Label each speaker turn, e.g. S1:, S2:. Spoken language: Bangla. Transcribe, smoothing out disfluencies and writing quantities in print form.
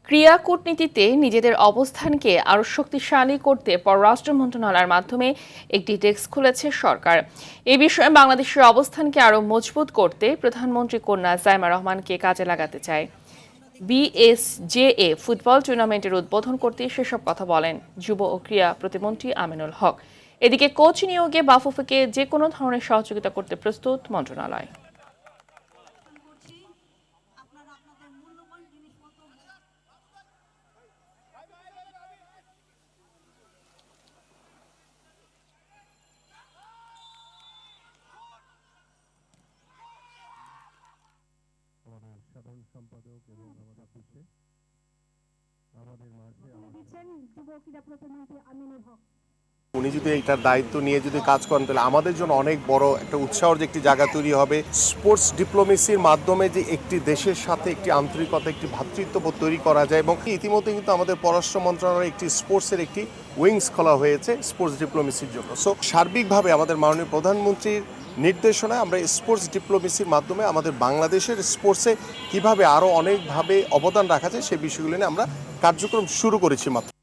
S1: ক্রীড়া কূটনীতিতে নিজেদের অবস্থানকে আরও শক্তিশালী করতে পররাষ্ট্র মন্ত্রণালয়ের মাধ্যমে একটি ডেস্ক খুলেছে সরকার। এ বিষয়ে বাংলাদেশের অবস্থানকে আরও মজবুত করতে প্রধানমন্ত্রী কন্যা জাইমা রহমানকে কাজে লাগাতে চায়। বিএসজেএ ফুটবল টুর্নামেন্টের উদ্বোধন করতে সেসব কথা বলেন যুব ও ক্রীড়া প্রতিমন্ত্রী আমিনুল হক। এদিকে কোচ নিয়োগে বাফুফেকে যে কোনো ধরনের সহযোগিতা করতে প্রস্তুত মন্ত্রণালয়।
S2: আমাদের সাধারণ সম্পাদক এবং আমাদের অফিসে আমাদের মাঝে
S3: দিচ্ছেন যুব ক্রীড়া প্রতিমন্ত্রী আমিনুল হক।
S4: উনি যদি এটার দায়িত্ব নিয়ে যদি কাজ করেন তাহলে আমাদের জন্য অনেক বড় একটা উৎসাহের যে একটি জায়গা তৈরি হবে। স্পোর্টস ডিপ্লোমেসির মাধ্যমে যে একটি দেশের সাথে একটি আন্তরিকতা, একটি ভ্রাতৃত্ববোধ তৈরি করা যায়, এবং ইতিমধ্যে কিন্তু আমাদের পররাষ্ট্র মন্ত্রণালয়ের একটি স্পোর্টসের একটি উইংস খোলা হয়েছে স্পোর্টস ডিপ্লোমেসির জন্য। সো সার্বিকভাবে আমাদের মাননীয় প্রধানমন্ত্রীর নির্দেশনায় আমরা স্পোর্টস ডিপ্লোমেসির মাধ্যমে আমাদের বাংলাদেশের স্পোর্টসে কিভাবে আরও অনেকভাবে অবদান রাখা যায় সেই বিষয়গুলো নিয়ে আমরা কার্যক্রম শুরু করেছি মাত্র।